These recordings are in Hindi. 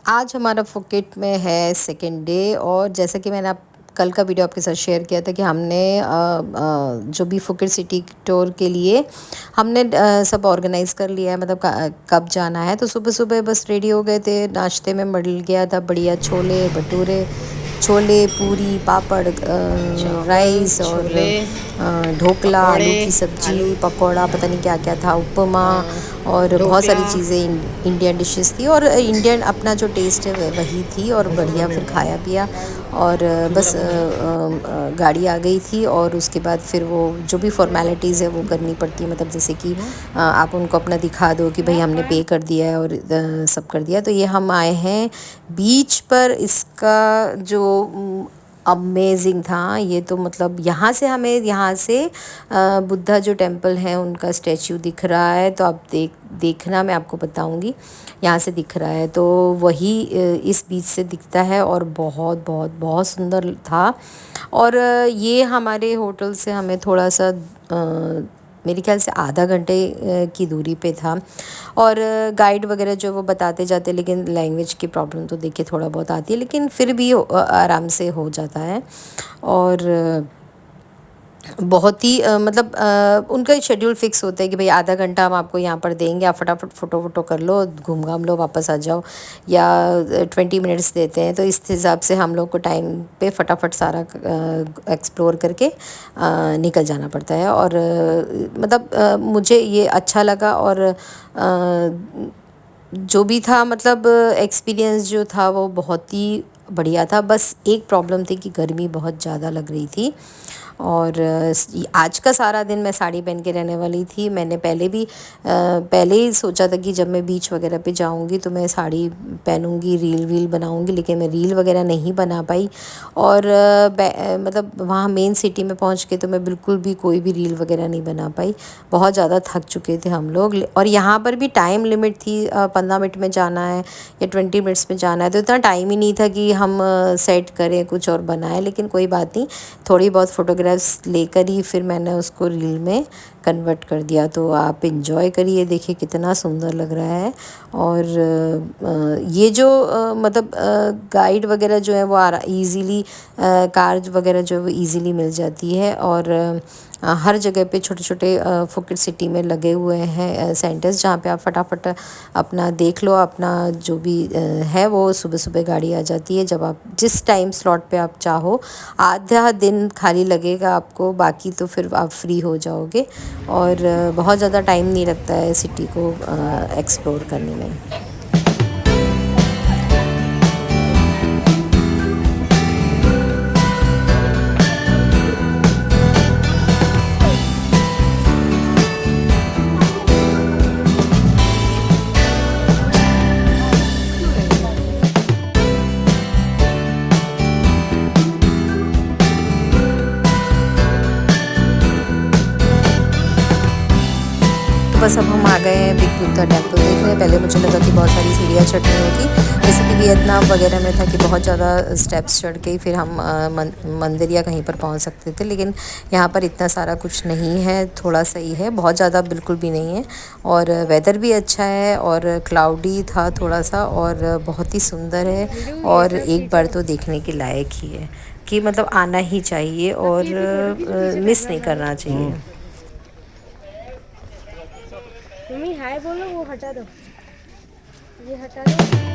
आज हमारा फुकेट में है सेकेंड डे और जैसा कि मैंने आप कल का वीडियो आपके साथ शेयर किया था कि हमने जो भी फुकेट सिटी टूर के लिए हमने सब ऑर्गेनाइज़ कर लिया है, मतलब कब जाना है। तो सुबह सुबह बस रेडी हो गए थे, नाश्ते में मिल गया था बढ़िया छोले भटूरे, छोले पूरी पापड़, चावल, राइस और छोले, ढोकला, आलू पकौड़े, की आलू सब्जी, पकौड़ा, पता नहीं क्या क्या था, उपमा और बहुत ढोकला। सारी चीज़ें इंडियन डिशेस थी और इंडियन अपना जो टेस्ट है वही थी। और बढ़िया फिर खाया पिया और बस गाड़ी आ गई थी और उसके बाद फिर वो जो भी फॉर्मेलिटीज़ है वो करनी पड़ती है, मतलब जैसे कि आप उनको अपना दिखा दो कि भाई हमने पे कर दिया है और सब कर दिया। तो ये हम आए हैं बीच पर। इसका जो अमेजिंग था ये, तो मतलब यहाँ से हमें यहाँ से बुद्धा जो टेम्पल है उनका स्टैचू दिख रहा है। तो आप देखना, मैं आपको बताऊंगी। यहाँ से दिख रहा है तो वही इस बीच से दिखता है और बहुत बहुत बहुत सुंदर था। और ये हमारे होटल से हमें थोड़ा सा मेरे ख्याल से आधा घंटे की दूरी पे था। और गाइड वगैरह जो वो बताते जाते, लेकिन लैंग्वेज की प्रॉब्लम तो देखिए थोड़ा बहुत आती है, लेकिन फिर भी आराम से हो जाता है। और बहुत ही मतलब उनका शेड्यूल फिक्स होता है कि भाई आधा घंटा हम आपको यहाँ पर देंगे, आप फटाफट फ़ोटो वोटो कर लो, घूम घाम लो, वापस आ जाओ, या 20 मिनट्स देते हैं। तो इस हिसाब से हम लोग को टाइम पे फटाफट सारा एक्सप्लोर करके निकल जाना पड़ता है। और मतलब मुझे ये अच्छा लगा। और जो भी था, मतलब एक्सपीरियंस जो था वो बहुत ही बढ़िया था। बस एक प्रॉब्लम थी कि गर्मी बहुत ज़्यादा लग रही थी। और आज का सारा दिन मैं साड़ी पहन के रहने वाली थी। मैंने पहले ही सोचा था कि जब मैं बीच वगैरह पे जाऊंगी तो मैं साड़ी पहनूंगी, रील वील बनाऊंगी, लेकिन मैं रील वगैरह नहीं बना पाई। और मतलब वहाँ मेन सिटी में पहुँच के तो मैं बिल्कुल भी कोई भी रील वगैरह नहीं बना पाई। बहुत ज़्यादा थक चुके थे हम लोग। और यहाँ पर भी टाइम लिमिट थी, 15 मिनट में जाना है या 20 मिनट्स में जाना है। तो इतना टाइम ही नहीं था कि हम सेट करें कुछ और बनाएं, लेकिन कोई बात नहीं, थोड़ी बहुत फ़ोटोग्राफ्स लेकर ही फिर मैंने उसको रील में कन्वर्ट कर दिया। तो आप इंजॉय करिए, देखिए कितना सुंदर लग रहा है। और ये जो मतलब गाइड वगैरह जो है वो ईज़िली कार वगैरह जो है वो ईज़िली मिल जाती है। और हर जगह पे छोटे छोटे फुकेट सिटी में लगे हुए हैं सेंटर्स, जहाँ पे आप फटाफट अपना देख लो। अपना जो भी है वो सुबह सुबह गाड़ी आ जाती है, जब आप जिस टाइम स्लॉट पे आप चाहो। आधा दिन खाली लगेगा आपको, बाकी तो फिर आप फ्री हो जाओगे। और बहुत ज़्यादा टाइम नहीं लगता है सिटी को एक्सप्लोर करने में। बस अब हम आ गए हैं बिग बुद्धा टेम्पल देखने। पहले मुझे लगा कि बहुत सारी सीढ़ियाँ चढ़नी होगी, जैसे कि वियतनाम वगैरह में था कि बहुत ज़्यादा स्टेप्स चढ़ के ही फिर हम मंदिर या कहीं पर पहुंच सकते थे। लेकिन यहाँ पर इतना सारा कुछ नहीं है, थोड़ा सा ही है, बहुत ज़्यादा बिल्कुल भी नहीं है। और वेदर भी अच्छा है और क्लाउडी था थोड़ा सा, और बहुत ही सुंदर है। और एक बार तो देखने के लायक ही है, कि मतलब आना ही चाहिए और मिस नहीं करना चाहिए। मम्मी हाय बोलो, वो हटा दो, ये हटा दो।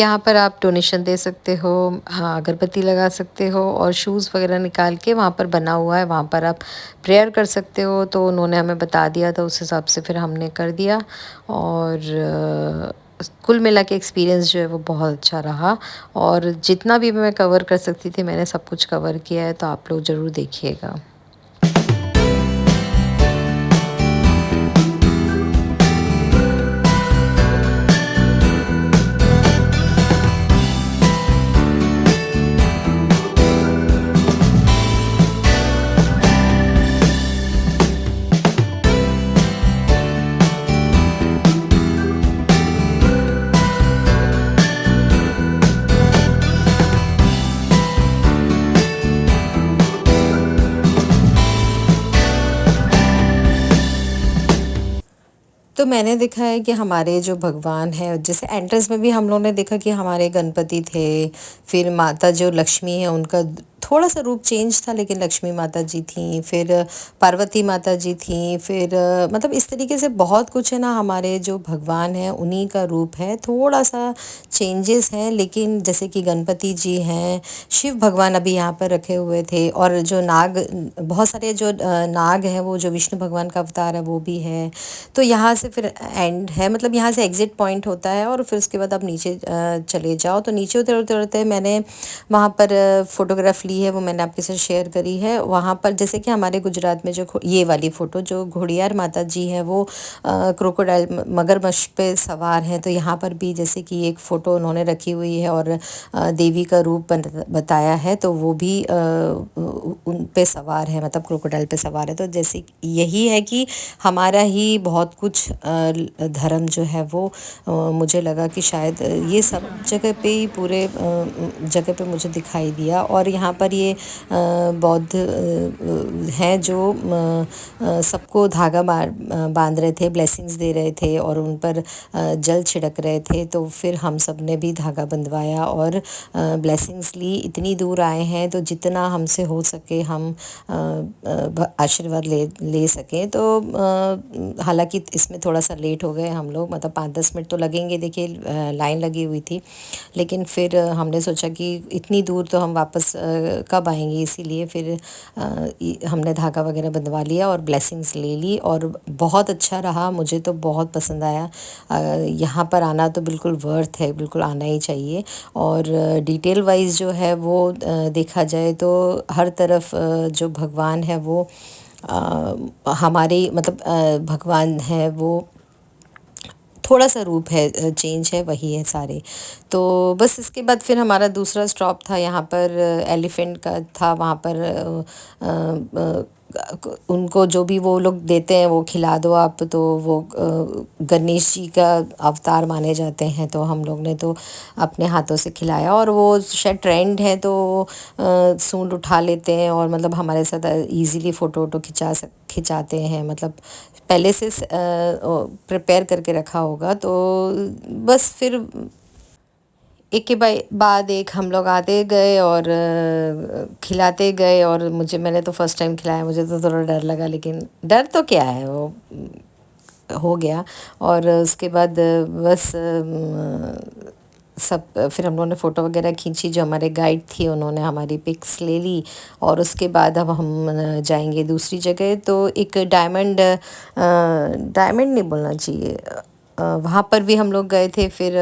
यहाँ पर आप डोनेशन दे सकते हो, हाँ, अगरबत्ती लगा सकते हो और शूज़ वगैरह निकाल के वहाँ पर बना हुआ है, वहाँ पर आप प्रेयर कर सकते हो। तो उन्होंने हमें बता दिया था, उस हिसाब से फिर हमने कर दिया। और कुल मिला के एक्सपीरियंस जो है वो बहुत अच्छा रहा, और जितना भी मैं कवर कर सकती थी मैंने सब कुछ कवर किया है, तो आप लोग ज़रूर देखिएगा। तो मैंने देखा है कि हमारे जो भगवान हैं, जैसे एंट्रेंस में भी हम लोगों ने देखा कि हमारे गणपति थे, फिर माता जो लक्ष्मी है उनका थोड़ा सा रूप चेंज था, लेकिन लक्ष्मी माता जी थी, फिर पार्वती माता जी थी, फिर मतलब इस तरीके से बहुत कुछ है ना, हमारे जो भगवान हैं उन्हीं का रूप है, थोड़ा सा चेंजेस हैं। लेकिन जैसे कि गणपति जी हैं, शिव भगवान अभी यहाँ पर रखे हुए थे, और जो नाग, बहुत सारे जो नाग हैं वो जो विष्णु भगवान का अवतार है वो भी है। तो यहाँ से फिर एंड है, मतलब यहाँ से एग्ज़िट पॉइंट होता है, और फिर उसके बाद आप नीचे चले जाओ। तो नीचे उतरते उतरते मैंने वहाँ पर फ़ोटोग्राफ ली है, वो मैंने आपके साथ शेयर करी है। वहाँ पर जैसे कि हमारे गुजरात में जो ये वाली फ़ोटो जो घोड़ियार माता जी हैं वो क्रोकोडाइल मगरमच्छ पे सवार हैं। तो यहाँ पर भी जैसे कि एक फ़ोटो उन्होंने रखी हुई है और देवी का रूप बताया है, तो वो भी उन पे सवार है, मतलब क्रोकोडाइल पे सवार है। तो जैसे यही है कि हमारा ही बहुत कुछ धर्म जो है वो मुझे लगा कि शायद ये सब जगह पे ही पूरे जगह पे मुझे दिखाई दिया। और यहाँ पर ये बौद्ध हैं जो सबको धागा बांध रहे थे, ब्लेसिंग्स दे रहे थे और उन पर जल छिड़क रहे थे। तो फिर हम सब ने भी धागा बंधवाया और ब्लेसिंग्स ली। इतनी दूर आए हैं तो जितना हमसे हो सके हम आशीर्वाद ले सकें। तो हालांकि इसमें थोड़ा सा लेट हो गए हम लोग, मतलब 5-10 मिनट तो लगेंगे, देखिए लाइन लगी हुई थी। लेकिन फिर हमने सोचा कि इतनी दूर तो हम वापस कब आएंगे, इसीलिए फिर हमने धागा वगैरह बंधवा लिया और ब्लेसिंग्स ले ली। और बहुत अच्छा रहा, मुझे तो बहुत पसंद आया। यहाँ पर आना तो बिल्कुल वर्थ है, बिल्कुल आना ही चाहिए। और डिटेल वाइज जो है वो देखा जाए तो हर तरफ जो भगवान है वो हमारे मतलब भगवान है वो थोड़ा सा रूप है चेंज है, वही है सारे। तो बस इसके बाद फिर हमारा दूसरा स्टॉप था यहाँ पर एलिफेंट का था। वहाँ पर उनको जो भी वो लोग देते हैं वो खिला दो आप, तो वो गणेश जी का अवतार माने जाते हैं। तो हम लोग ने तो अपने हाथों से खिलाया, और वो शायद ट्रेंड है तो सूंड उठा लेते हैं और मतलब हमारे साथ इजीली फ़ोटो वोटो खिंचाते हैं, मतलब पहले से प्रिपेयर करके रखा होगा। तो बस फिर एक के बाद एक हम लोग आते गए और खिलाते गए। और मैंने तो फर्स्ट टाइम खिलाया, मुझे तो थोड़ा डर लगा, लेकिन डर तो क्या है, वो हो गया। और उसके बाद बस सब फिर हम लोगों ने फ़ोटो वगैरह खींची। जो हमारे गाइड थी उन्होंने हमारी पिक्स ले ली, और उसके बाद अब हम जाएंगे दूसरी जगह। तो एक डायमंड नहीं बोलना चाहिए, वहाँ पर भी हम लोग गए थे। फिर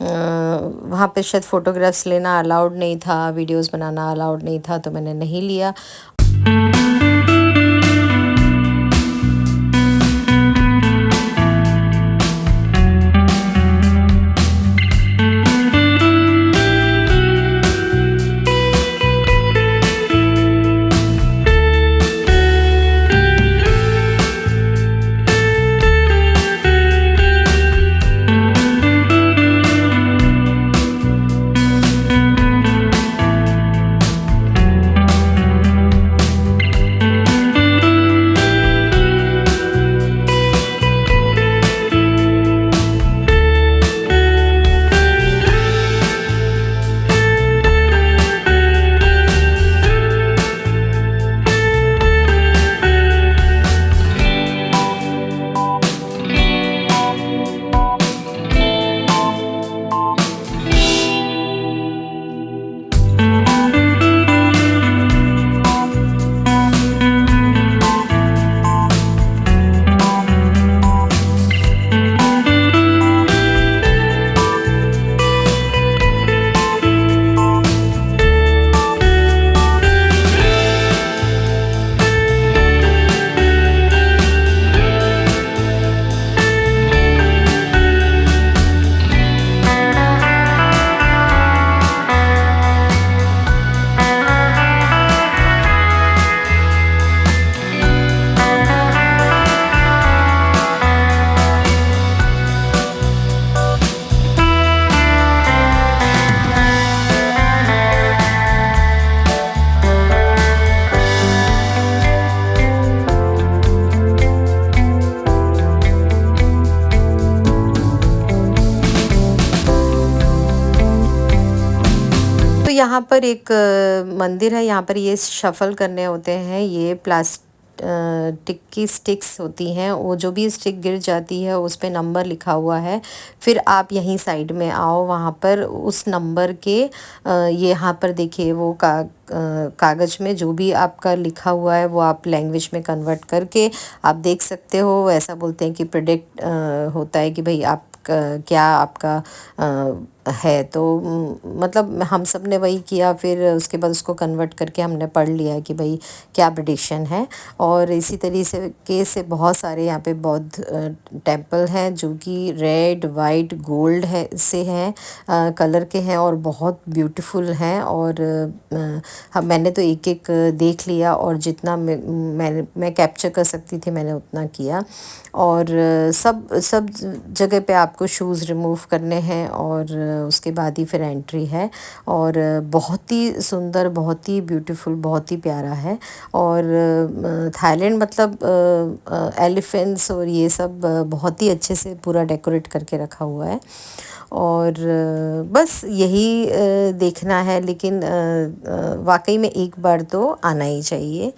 वहाँ पे शायद फ़ोटोग्राफ्स लेना अलाउड नहीं था, वीडियोस बनाना अलाउड नहीं था, तो मैंने नहीं लिया। यहाँ पर एक मंदिर है, यहाँ पर ये शफ़ल करने होते हैं, ये टिक की स्टिक्स होती हैं, वो जो भी स्टिक गिर जाती है उस पे नंबर लिखा हुआ है। फिर आप यहीं साइड में आओ, वहाँ पर उस नंबर के ये यहाँ पर देखिए वो कागज़ में जो भी आपका लिखा हुआ है वो आप लैंग्वेज में कन्वर्ट करके आप देख सकते हो। ऐसा बोलते हैं कि प्रेडिक्ट होता है कि भाई आप क्या आपका है। तो मतलब हम सब ने वही किया, फिर उसके बाद उसको कन्वर्ट करके हमने पढ़ लिया कि भाई क्या प्रेडिक्शन है। और इसी तरीके से बहुत सारे यहाँ पे बौद्ध टेंपल हैं जो कि रेड वाइट गोल्ड है से हैं, कलर के हैं और बहुत ब्यूटीफुल हैं। और हम मैंने तो एक एक देख लिया और जितना मैं कैप्चर कर सकती थी मैंने उतना किया। और सब सब जगह पे आपको शूज़ रिमूव करने हैं और उसके बाद ही फिर एंट्री है। और बहुत ही सुंदर, बहुत ही ब्यूटीफुल, बहुत ही प्यारा है। और थाईलैंड मतलब एलिफेंट्स और ये सब बहुत ही अच्छे से पूरा डेकोरेट करके रखा हुआ है। और बस यही देखना है, लेकिन वाकई में एक बार तो आना ही चाहिए।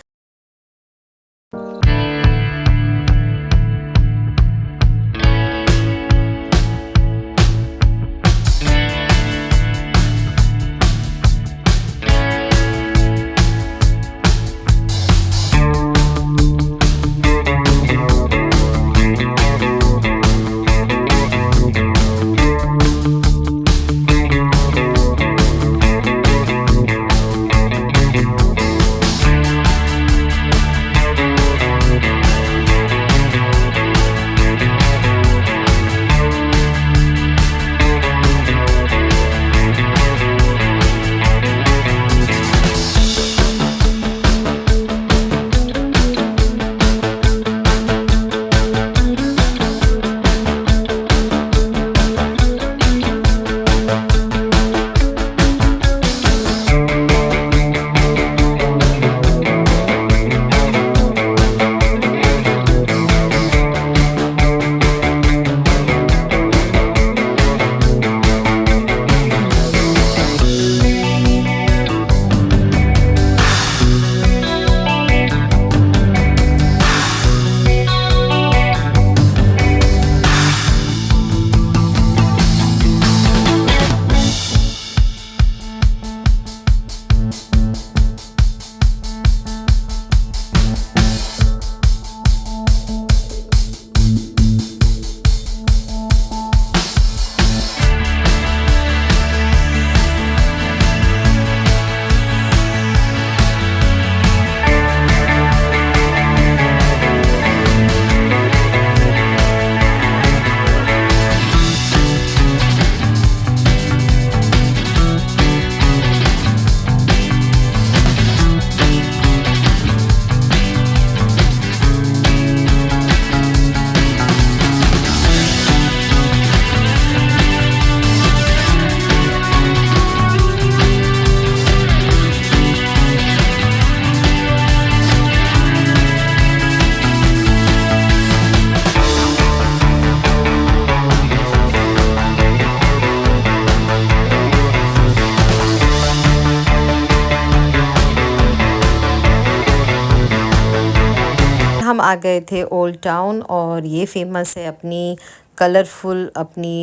हम आ गए थे ओल्ड टाउन और ये फेमस है अपनी कलरफुल अपनी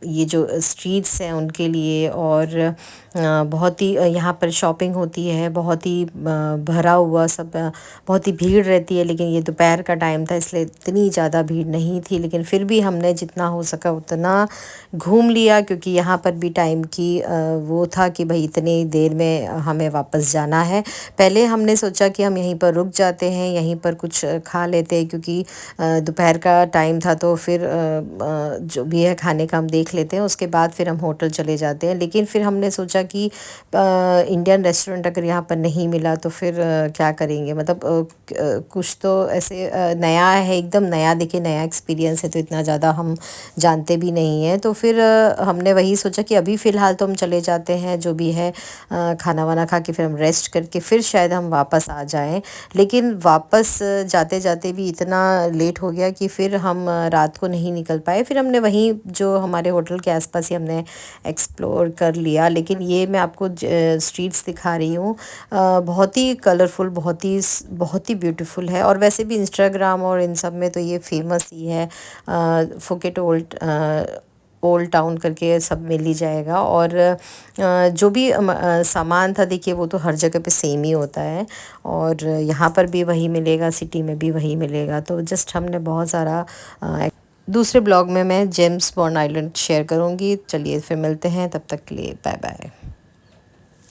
ये जो स्ट्रीट्स हैं उनके लिए। और बहुत ही यहाँ पर शॉपिंग होती है, बहुत ही भरा हुआ सब, बहुत ही भीड़ रहती है। लेकिन ये दोपहर का टाइम था इसलिए इतनी ज़्यादा भीड़ नहीं थी, लेकिन फिर भी हमने जितना हो सका उतना घूम लिया, क्योंकि यहाँ पर भी टाइम की वो था कि भाई इतनी देर में हमें वापस जाना है। पहले हमने सोचा कि हम यहीं पर रुक जाते हैं, यहीं पर कुछ खा लेते हैं, क्योंकि दोपहर का टाइम था। तो फिर जो भी है खाने का हम देख लेते हैं, उसके बाद फिर हम होटल चले जाते हैं। लेकिन फिर हमने सोचा कि इंडियन रेस्टोरेंट अगर यहाँ पर नहीं मिला तो फिर क्या करेंगे, मतलब कुछ तो ऐसे नया है, एकदम नया दिखे, नया एक्सपीरियंस है, तो इतना ज़्यादा हम जानते भी नहीं हैं। तो फिर हमने वही सोचा कि अभी फ़िलहाल तो हम चले जाते हैं, जो भी है खाना वाना खा के फिर हम रेस्ट करके फिर शायद हम वापस आ जाएं। लेकिन वापस जाते जाते भी इतना लेट हो गया कि फिर हम रात रात को नहीं निकल पाए। फिर हमने वहीं जो हमारे होटल के आसपास ही हमने एक्सप्लोर कर लिया। लेकिन ये मैं आपको स्ट्रीट्स दिखा रही हूँ, बहुत ही कलरफुल, बहुत ही ब्यूटीफुल है। और वैसे भी इंस्टाग्राम और इन सब में तो ये फेमस ही है। फुकेट ओल्ड टाउन करके सब मिल ही जाएगा। और जो भी सामान था देखिए वो तो हर जगह पे सेम ही होता है, और यहाँ पर भी वही मिलेगा, सिटी में भी वही मिलेगा। तो जस्ट हमने बहुत सारा दूसरे ब्लॉग में मैं जेम्स बॉन्ड आइलैंड शेयर करूँगी। चलिए फिर मिलते हैं, तब तक के लिए बाय बाय।